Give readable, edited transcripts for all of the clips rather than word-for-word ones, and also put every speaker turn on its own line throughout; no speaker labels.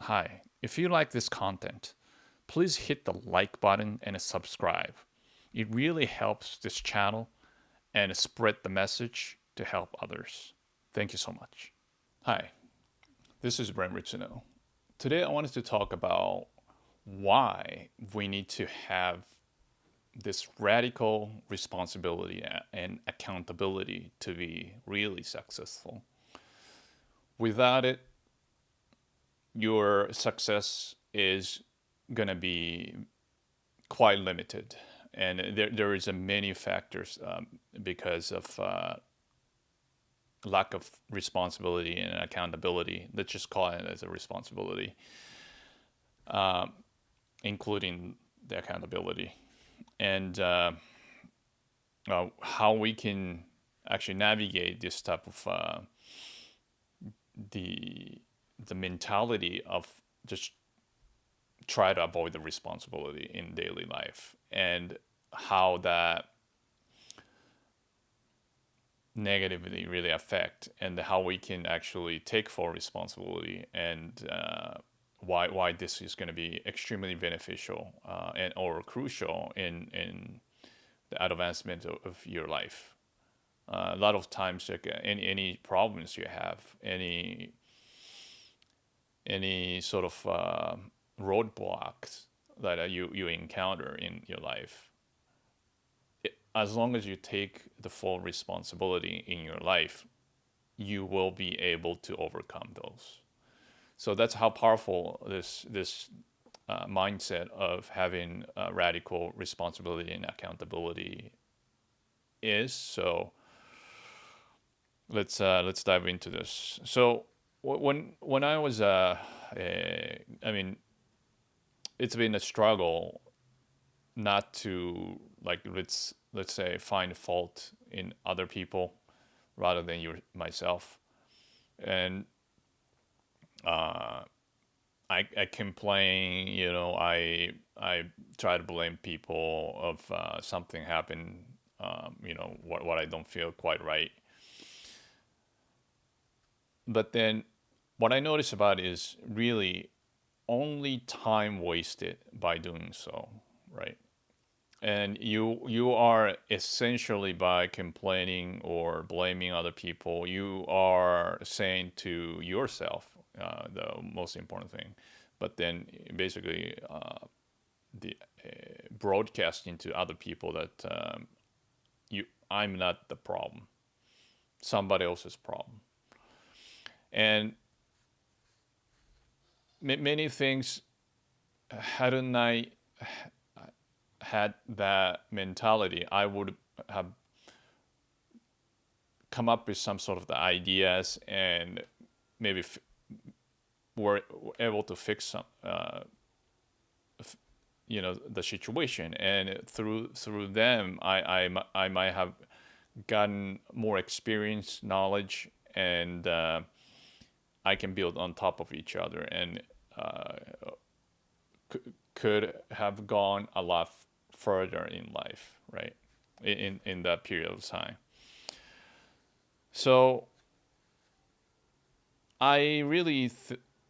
Hi, if you like this content, please hit the like button and subscribe. It really helps this channel and spread the message to help others. Thank you so much. Hi, this is Bren Ritsuno. Today I wanted to talk about why we need to have this radical responsibility and accountability to be really successful. Without it, your success is going to be quite limited. And there is a many factors because of lack of responsibility and accountability. Let's just call it as a responsibility, including the accountability. And how we can actually navigate this type of the mentality of just try to avoid the responsibility in daily life, and how that negatively really affect, and how we can actually take full responsibility, and why this is going to be extremely beneficial and or crucial in the advancement of your life. A lot of times, like any problems you have, any sort of roadblocks that you encounter in your life, as long as you take the full responsibility in your life, you will be able to overcome those. So that's how powerful this mindset of having radical responsibility and accountability is. So let's dive into this. So when I was I mean, it's been a struggle not to, like, let's say, find fault in other people rather than myself. And I complain, I try to blame people of something happened, what I don't feel quite right. But then what I notice about is really only time wasted by doing so, right? And you are essentially, by complaining or blaming other people, you are saying to yourself the most important thing, but then basically the broadcasting to other people that I'm not the problem, somebody else's problem. And many things, hadn't I had that mentality, I would have come up with some sort of the ideas, and maybe were able to fix some, the situation. And through them, I might have gotten more experience, knowledge, and I can build on top of each other, and could have gone a lot further in life, right? In that period of time. So I really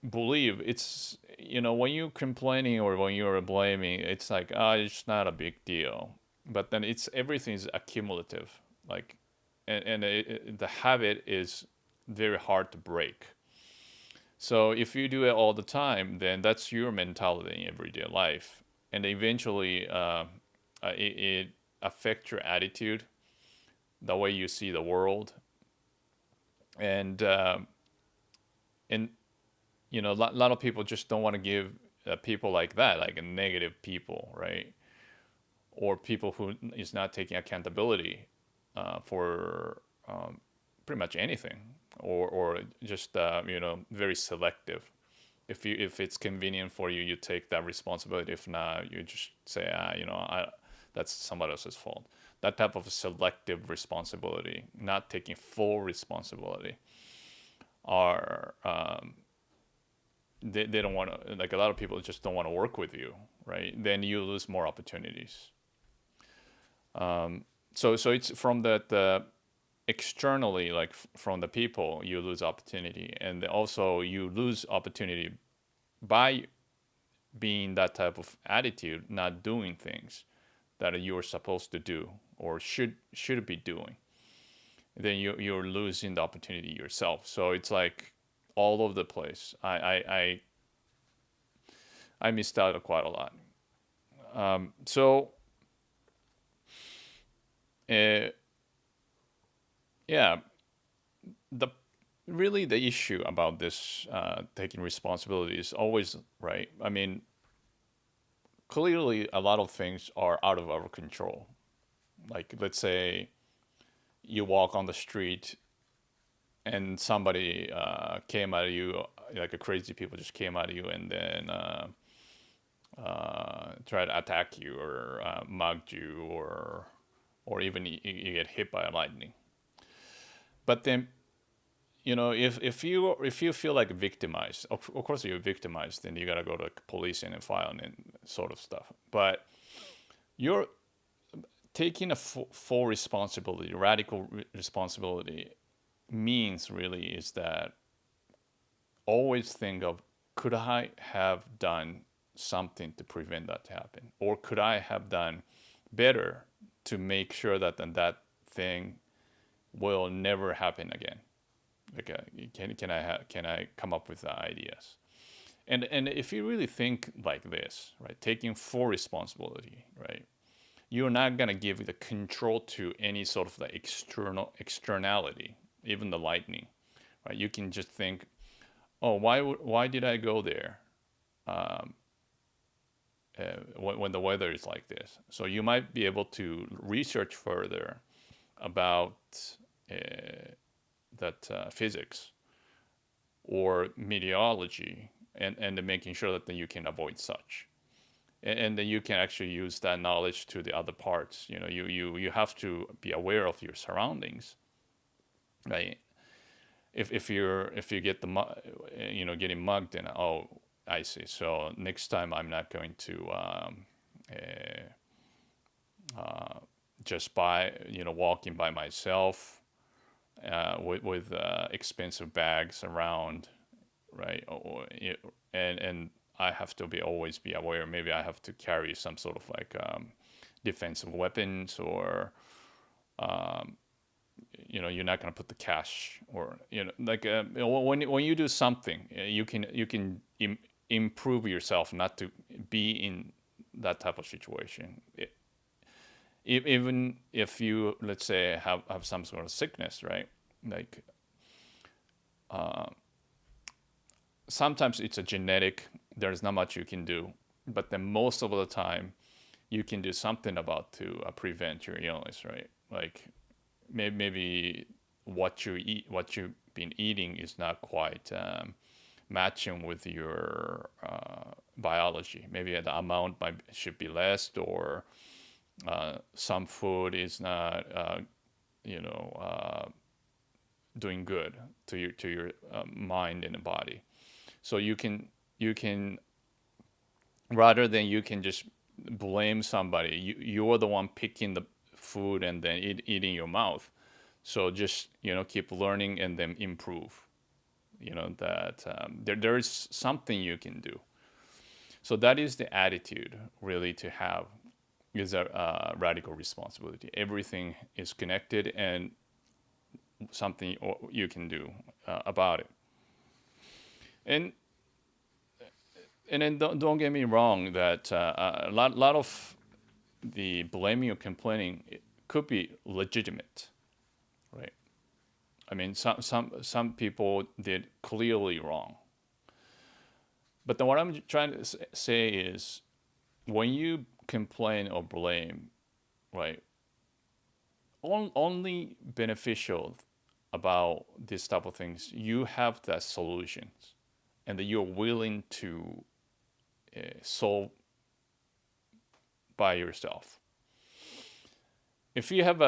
believe it's, when you're complaining or when you're blaming, it's like, it's not a big deal. But then everything's accumulative, like, and the habit is very hard to break. So if you do it all the time, then that's your mentality in everyday life, and eventually it affects your attitude, the way you see the world, and a lot of people just don't want to give people like that, like a negative people, right? Or people who is not taking accountability for pretty much anything, or just very selective. If it's convenient for you, you take that responsibility. If not, you just say, that's somebody else's fault. That type of selective responsibility, not taking full responsibility, are they don't want to, like, a lot of people just don't want to work with you, right? Then you lose more opportunities. So it's from that externally, like from the people, you lose opportunity, and also you lose opportunity by being that type of attitude, not doing things that you're supposed to do or should be doing, then you're losing the opportunity yourself. So it's like all over the place. I missed out quite a lot. So uh, yeah, the really the issue about this taking responsibility is always right. I mean, clearly a lot of things are out of our control. Like let's say you walk on the street and somebody came at you, like a crazy people just came at you and then try to attack you or mugged you or even you get hit by a lightning. But then if you feel like victimized, of course you're victimized, then you gotta go to police and file and sort of stuff. But you're taking a full responsibility, radical responsibility means really is that always think of, could I have done something to prevent that to happen, or could I have done better to make sure that that thing will never happen again. Like, can I come up with ideas? And if you really think like this, right, taking full responsibility, right, you're not gonna give the control to any sort of the externality, even the lightning, right? You can just think, oh, why did I go there? When the weather is like this. So you might be able to research further about physics or meteorology and making sure that you can avoid such. And then you can actually use that knowledge to the other parts. You have to be aware of your surroundings, right? If you get getting mugged, and oh, I see. So next time I'm not going to just walking by myself with expensive bags around, right? And I have to always be aware. Maybe I have to carry some sort of like defensive weapons, or you're not going to put the cash, or like when you do something, you can improve yourself not to be in that type of situation. Even if you, let's say, have some sort of sickness, right? Like sometimes it's a genetic. There's not much you can do, but then most of the time, you can do something about to prevent your illness, right? Like maybe what you've been eating is not quite matching with your biology. Maybe the amount should be less, or some food is not doing good to your mind and body. So you can rather than you can just blame somebody, you're the one picking the food and then eating your mouth. So just keep learning and then improve. That there is something you can do. So that is the attitude really to have, is a radical responsibility. Everything is connected and something you can do about it. And then don't get me wrong that a lot of the blaming or complaining could be legitimate, right? I mean, some people did clearly wrong. But then what I'm trying to say is, when you complain or blame, right, only beneficial about this type of things, you have the solutions, and that you're willing to solve by yourself. If you have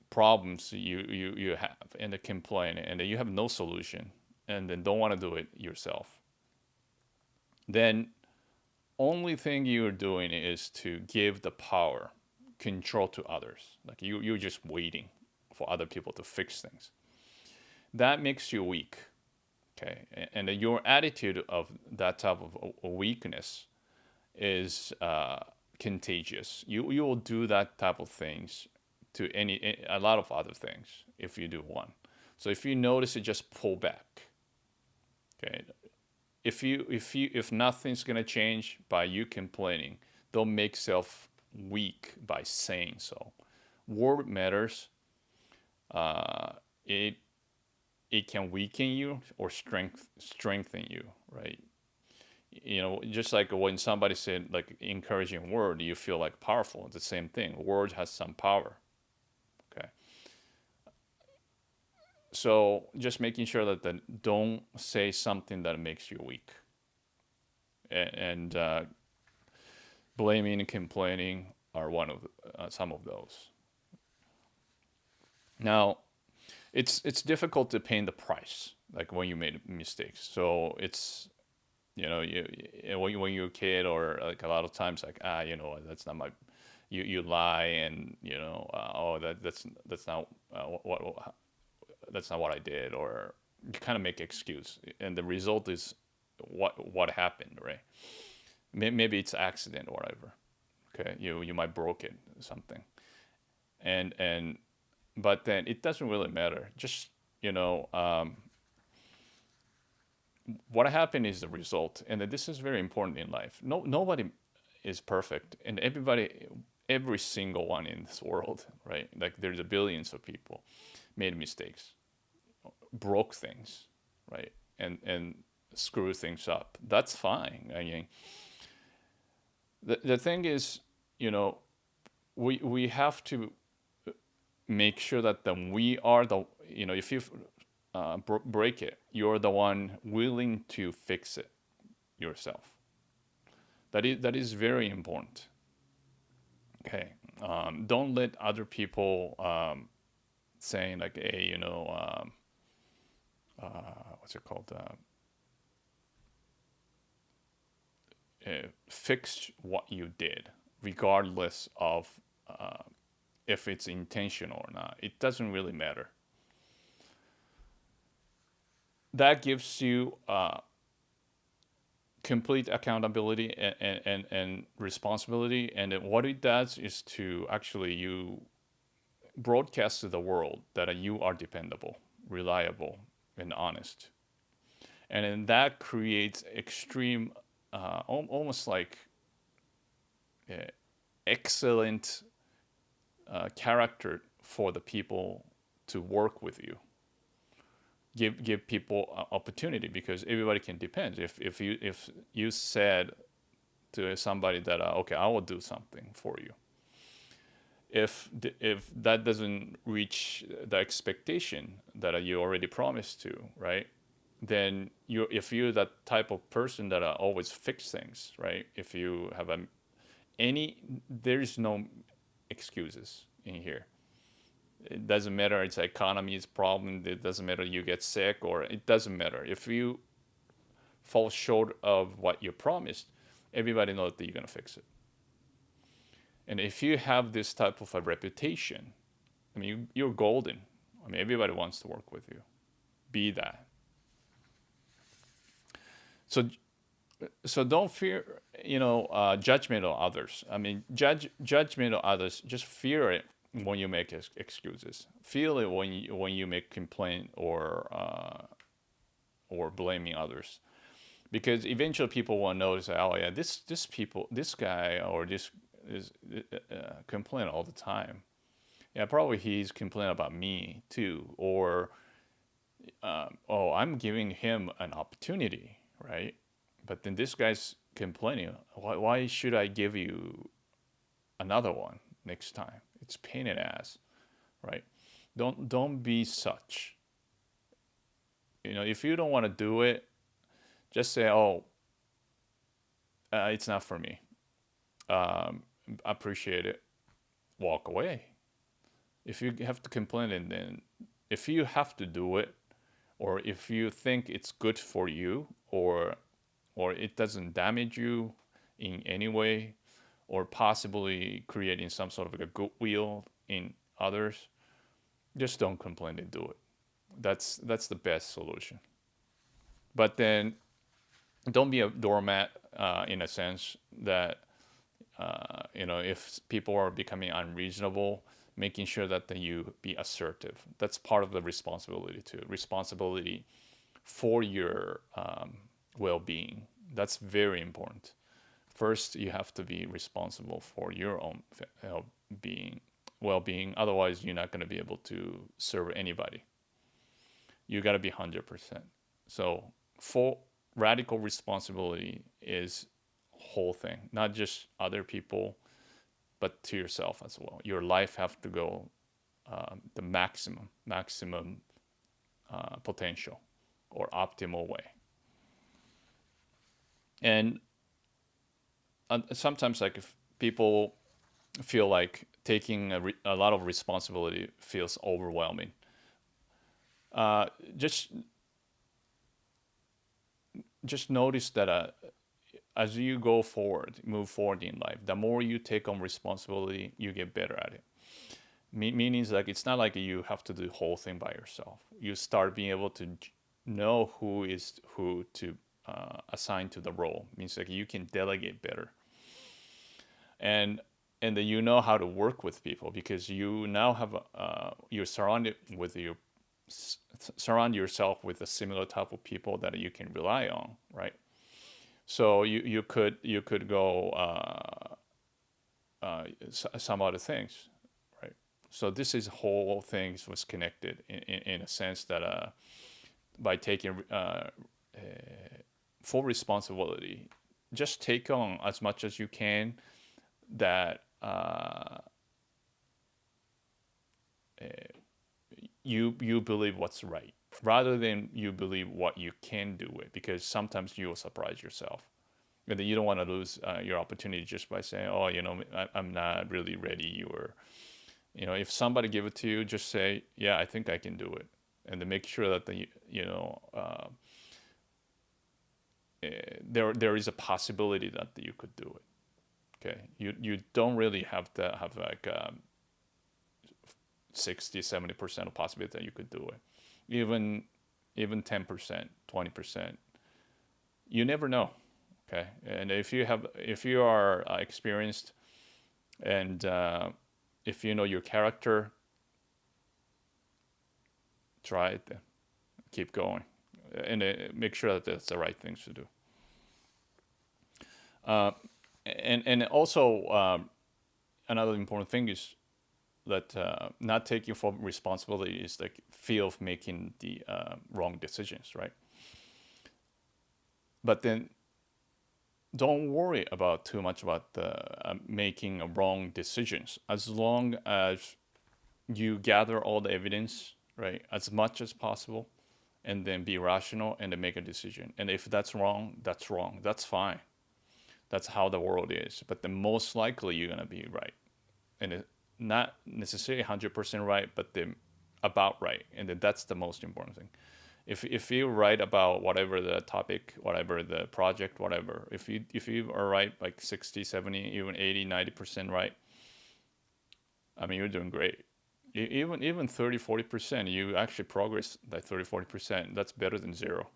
problems you have and a complaint, and you have no solution, and then don't want to do it yourself, then only thing you're doing is to give the power, control to others. Like you're just waiting for other people to fix things. That makes you weak. Okay, and your attitude of that type of a weakness is contagious. You will do that type of things to a lot of other things if you do one. So if you notice it, just pull back. Okay, if nothing's gonna change by you complaining, don't make self weak by saying so. Word matters. It it can weaken you or strengthen you, right? Just like when somebody said like encouraging word, you feel like powerful. It's the same thing. Word has some power. Okay. So just making sure that don't say something that makes you weak, and blaming and complaining are one of some of those. Now, it's difficult to pay the price like when you made mistakes. So it's when you're a kid, or like a lot of times like that's not my, you lie, and oh, that's not that's not what I did, or you kind of make excuse, and the result is what happened, right? Maybe it's accident or whatever. Okay, you might broke it something, and but then it doesn't really matter. Just what happened is the result, and this is very important in life. Nobody is perfect, and every single one in this world, right? Like there's a billions of people made mistakes, broke things, right? And screw things up. That's fine. I mean, the thing is, we have to make sure that we are the, if you break it, you're the one willing to fix it yourself. That is very important. Okay, don't let other people saying like, hey, what's it called? Fix what you did, regardless of if it's intentional or not. It doesn't really matter. That gives you complete accountability and responsibility. And then what it does is to actually you broadcast to the world that you are dependable, reliable, and honest. And then that creates extreme, almost like excellent character for the people to work with you. Give people opportunity, because everybody can depend. If you said to somebody that okay, I will do something for you, if that doesn't reach the expectation that you already promised to, right? Then if you're that type of person that always fix things, right? If you have there's no excuses in here. It doesn't matter it's economy's problem. It doesn't matter you get sick, or it doesn't matter if you fall short of what you promised. Everybody knows that you're gonna fix it. And if you have this type of a reputation, I mean, you're golden. I mean, everybody wants to work with you. Be that. So don't fear, judgment of others. I mean, judgment of others. Just fear it when you make excuses. Feel it when you make complaint or blaming others, because eventually people will notice, oh yeah, this guy or this is complain all the time. Yeah, probably he's complaining about me too, or oh, I'm giving him an opportunity, right? But then this guy's complaining. Why should I give you another one next time? It's pain in the ass, right? Don't be such. If you don't want to do it, just say, oh, it's not for me. Appreciate it. Walk away. If you have to complain, and then if you have to do it, or if you think it's good for you, or it doesn't damage you in any way, or possibly creating some sort of a goodwill in others, just don't complain and do it. That's the best solution. But then don't be a doormat in a sense that if people are becoming unreasonable, making sure that you be assertive. That's part of the responsibility too. Responsibility for your well-being. That's very important. First, you have to be responsible for your own being, well-being. Otherwise, you're not going to be able to serve anybody. You got to be 100%. So, full radical responsibility is whole thing, not just other people, but to yourself as well. Your life have to go the maximum potential or optimal way. And sometimes, like, if people feel like taking a lot of responsibility feels overwhelming, just notice that as you move forward in life, the more you take on responsibility, you get better at it. Meaning, like, it's not like you have to do the whole thing by yourself. You start being able to know who to assign to the role. Means like you can delegate better, and then you know how to work with people because you now have you're surrounded with surround yourself with a similar type of people that you can rely on, right? So you could go some other things, right? So this is whole things was connected in a sense that by taking full responsibility, just take on as much as you can that you believe what's right rather than you believe what you can do it, because sometimes you will surprise yourself and then you don't want to lose your opportunity just by saying, oh, I'm not really ready. Or if somebody give it to you, just say, yeah, I think I can do it, and then make sure that there is a possibility that you could do it. Okay, you don't really have to have like 60-70% of possibility that you could do it. Even 10%, 20%, you never know. Okay, and if you are experienced and if you know your character, try it then. Keep going, and make sure that that's the right things to do. And also another important thing is that not taking full responsibility is like fear of making the wrong decisions, right? But then don't worry about too much about making wrong decisions, as long as you gather all the evidence, right, as much as possible, and then be rational and then make a decision. And if that's wrong, that's wrong. That's fine. That's how the world is. But the most likely you're gonna be right, and not necessarily 100% right, but about right. And then that's the most important thing. If you write about whatever the topic, whatever the project, whatever, if you are right like 60, 70, even 80, 90% right, I mean, you're doing great. Even 30, 40%, you actually progress that 30, 40%. That's better than zero.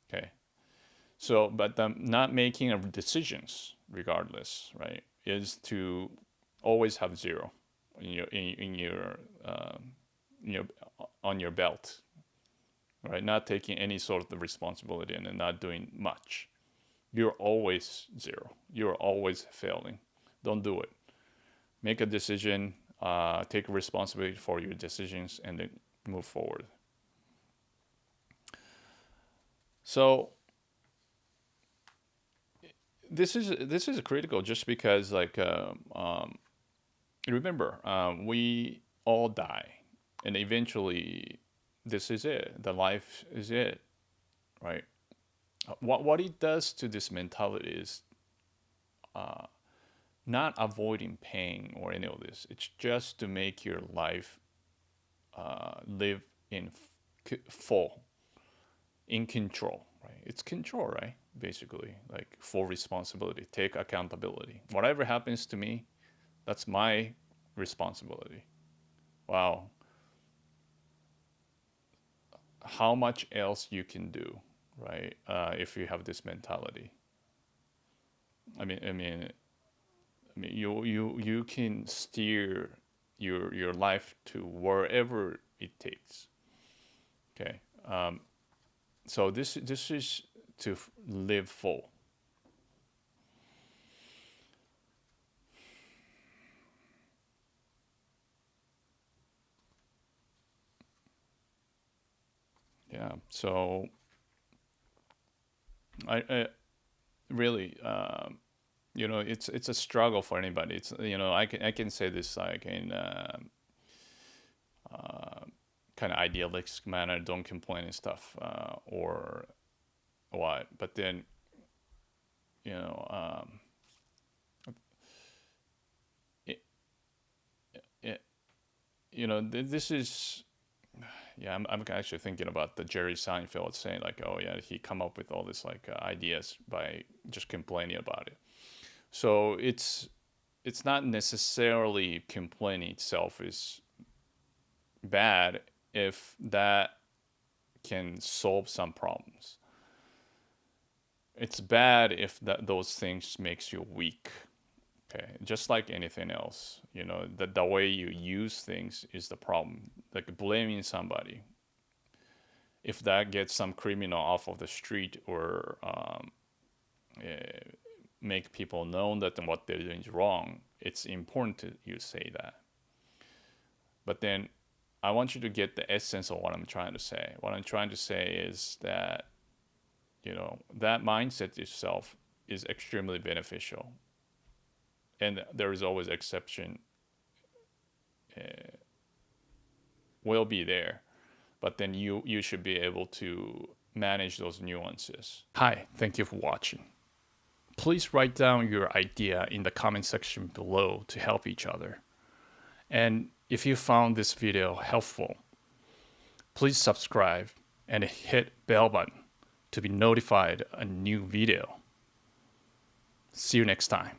Okay. So, but not making decisions regardless, right, is to always have zero in your on your belt, right? Not taking any sort of the responsibility and then not doing much. You're always zero. You're always failing. Don't do it. Make a decision. Take responsibility for your decisions and then move forward. So this is critical just because, like, remember, we all die, and eventually this is it. The life is it, right? What it does to this mentality is not avoiding pain or any of this. It's just to make your life live in full, in control, right? It's control, right? Basically, like full responsibility, take accountability. Whatever happens to me, that's my responsibility. Wow. How much else you can do right? If you have this mentality, you can steer your life to wherever it takes. Okay, so this is to live full. Yeah. So I really, it's a struggle for anybody. It's, I can say this like in kind of idealistic manner, don't complain and stuff, or what. But then, you know, it, it, this is, yeah, I'm actually thinking about the Jerry Seinfeld saying like, oh yeah, he come up with all this like ideas by just complaining about it. So it's not necessarily complaining itself is bad if that can solve some problems. It's bad if those things makes you weak. Okay, just like anything else, the way you use things is the problem. Like blaming somebody, if that gets some criminal off of the street or make people know that what they're doing is wrong, it's important to you say that. But then I want you to get the essence of what I'm trying to say. What I'm trying to say is that, that mindset itself is extremely beneficial. And there is always exception, will be there. But then you should be able to manage those nuances. Hi, thank you for watching. Please write down your idea in the comment section below to help each other. And if you found this video helpful, please subscribe and hit bell button to be notified a new video. See you next time.